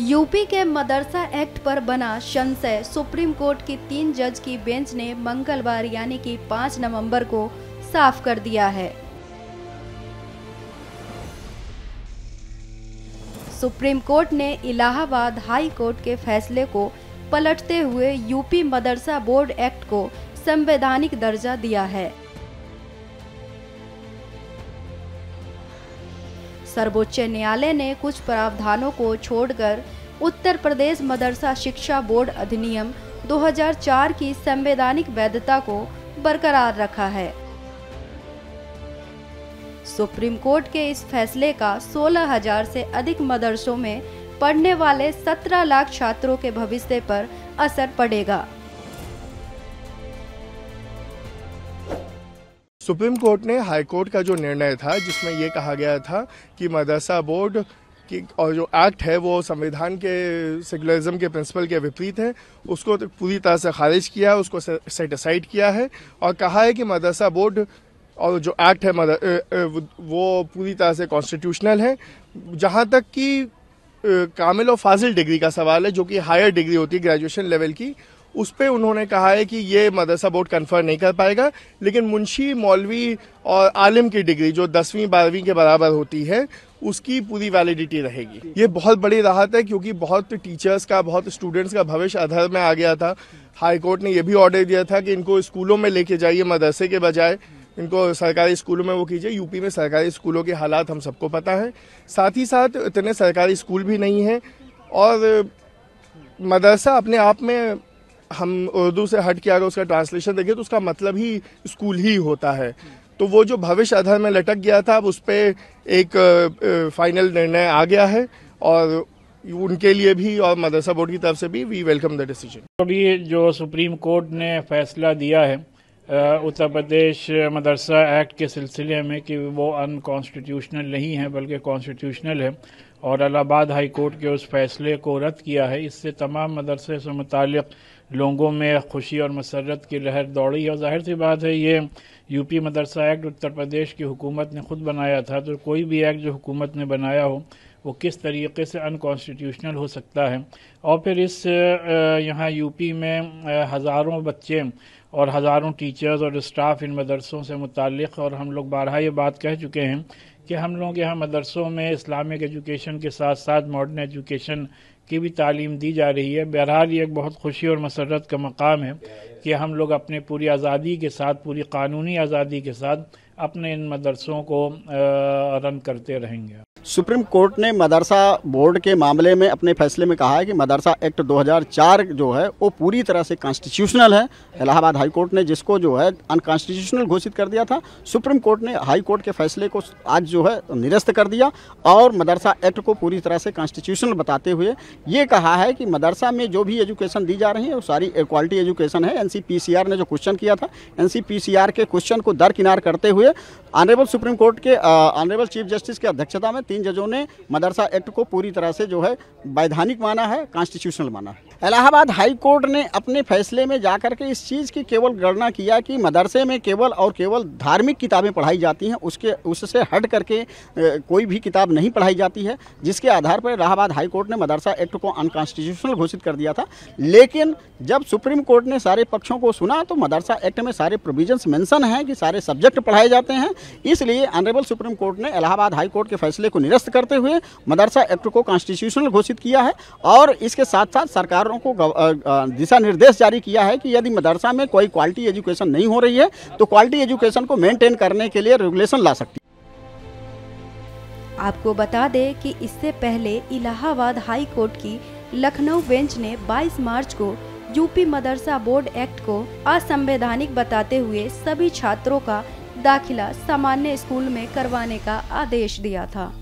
UP के मदरसा act पर बना संशय सुप्रीम कोर्ट की 3 जज की बेंच ने मंगलवार यानी कि 5 नवंबर को साफ कर दिया है। सुप्रीम कोर्ट ने इलाहाबाद हाई कोर्ट के फैसले को पलटते हुए यूपी मदरसा बोर्ड एक्ट को संवैधानिक दर्जा दिया है। सर्वोच्च न्यायालय ने कुछ प्रावधानों को छोड़कर उत्तर प्रदेश मदरसा शिक्षा बोर्ड अधिनियम 2004 की संवैधानिक वैधता को बरकरार रखा है। सुप्रीम कोर्ट के इस फैसले का 16,000 से अधिक मदरसों में पढ़ने वाले 17 लाख छात्रों के भविष्य पर असर पड़ेगा। सुप्रीम कोर्ट ने हाई कोर्ट का जो निर्णय था, जिसमें ये कहा गया था कि मदरसा बोर्ड की और जो एक्ट है वो संविधान के सेकुलरिज्म के प्रिंसिपल के विपरीत है, उसको पूरी तरह से खारिज किया है, उसको सेट असाइड किया है और कहा है कि मदरसा बोर्ड और जो एक्ट है वो पूरी तरह से कॉन्स्टिट्यूशनल है। जहाँ तक कि कामिल और फाजिल डिग्री का सवाल है, जो कि हायर डिग्री होती है ग्रेजुएशन लेवल की, उस पे उन्होंने कहा है कि ये मदरसा बोर्ड कन्फर नहीं कर पाएगा, लेकिन मुंशी, मौलवी और आलिम की डिग्री जो 10वीं 12वीं के बराबर होती है उसकी पूरी वैलिडिटी रहेगी। ये बहुत बड़ी राहत है, क्योंकि बहुत टीचर्स का, बहुत स्टूडेंट्स का भविष्य अधर में आ गया था। हाई कोर्ट ने ये भी ऑर्डर दिया था कि इनको स्कूलों में लेके जाइए, मदरसे के बजाय इनको सरकारी स्कूलों में वो कीजिए। यूपी में सरकारी स्कूलों के हालात हम सबको पता है, साथ ही साथ इतने सरकारी स्कूल भी नहीं हैं और मदरसा अपने आप में, हम उर्दू से हट के अगर उसका ट्रांसलेशन देखें तो उसका मतलब ही स्कूल ही होता है। तो वो जो भविष्य अधर में लटक गया था, अब उस पर एक फाइनल निर्णय आ गया है और उनके लिए भी और मदरसा बोर्ड की तरफ से भी वी वेलकम द डिसीजन। अभी जो सुप्रीम कोर्ट ने फैसला दिया है उत्तर प्रदेश मदरसा एक्ट के सिलसिले में कि वो अनकॉन्स्टिट्यूशनल नहीं है बल्कि कॉन्स्टिट्यूशनल है, और इलाहाबाद हाई कोर्ट के उस फैसले को रद्द किया है, इससे तमाम मदरसे से मुताल्लिक लोगों में खुशी और मसरत की लहर दौड़ी है। और जाहिर सी बात है, ये यूपी मदरसा एक्ट उत्तर प्रदेश की हुकूमत ने खुद बनाया था, तो कोई भी एक्ट जो हुकूमत ने बनाया हो वो किस तरीके से अनकॉन्स्टिट्यूशनल हो सकता है। और फिर इस यहाँ यूपी में हज़ारों बच्चे और हज़ारों टीचर्स और स्टाफ इन मदरसों से मुताल्लिक़, और हम लोग बारहा ये बात कह चुके हैं कि हम लोग यहाँ मदरसों में इस्लामिक एजुकेशन के साथ साथ मॉडर्न एजुकेशन की भी तालीम दी जा रही है। बहरहाल ये एक बहुत खुशी और मसरत का मकाम है कि हम लोग अपने पूरी आज़ादी के साथ, पूरी कानूनी आज़ादी के साथ अपने इन मदरसों को रन करते रहेंगे। सुप्रीम कोर्ट ने मदरसा बोर्ड के मामले में अपने फैसले में कहा है कि मदरसा एक्ट 2004 जो है वो पूरी तरह से कॉन्स्टिट्यूशनल है। इलाहाबाद हाई कोर्ट ने जिसको जो है अनकॉन्स्टिट्यूशनल घोषित कर दिया था, सुप्रीम कोर्ट ने हाई कोर्ट के फैसले को आज जो है निरस्त कर दिया और मदरसा एक्ट को पूरी तरह से कॉन्स्टिट्यूशनल बताते हुए ये कहा है कि मदरसा में जो भी एजुकेशन दी जा रही है वो सारी क्वालिटी एजुकेशन है। NCPCR ने जो क्वेश्चन किया था, NCPCR के क्वेश्चन को दरकिनार करते हुए ऑनरेबल सुप्रीम कोर्ट के ऑनरेबल चीफ जस्टिस की अध्यक्षता में 3 जजों ने मदरसा एक्ट को पूरी तरह से जो है वैधानिक माना है, कॉन्स्टिट्यूशनल माना है। इलाहाबाद हाई कोर्ट ने अपने फैसले में जाकर के इस चीज़ की केवल गणना किया कि मदरसे में केवल और केवल धार्मिक किताबें पढ़ाई जाती हैं, उससे हट करके कोई भी किताब नहीं पढ़ाई जाती है, जिसके आधार पर इलाहाबाद हाई कोर्ट ने मदरसा एक्ट को अनकॉन्स्टिट्यूशनल घोषित कर दिया था। लेकिन जब सुप्रीम कोर्ट ने सारे पक्षों को सुना तो मदरसा एक्ट में सारे प्रोविजंस मेंशन हैं कि सारे सब्जेक्ट पढ़ाए जाते हैं, इसलिए ऑनरेबल सुप्रीम कोर्ट ने इलाहाबाद हाई कोर्ट के फैसले को निरस्त करते हुए मदरसा एक्ट को कॉन्स्टिट्यूशनल घोषित किया है और इसके साथ साथ सरकारों को दिशा निर्देश जारी किया है कि यदि मदरसा में कोई क्वालिटी एजुकेशन नहीं हो रही है तो क्वालिटी एजुकेशन को मेंटेन करने के लिए रेगुलेशन ला सकती है। आपको बता दें कि इससे पहले इलाहाबाद हाई कोर्ट की लखनऊ बेंच ने 22 मार्च को यूपी मदरसा बोर्ड एक्ट को असंवैधानिक बताते हुए सभी छात्रों का दाखिला सामान्य स्कूल में करवाने का आदेश दिया था।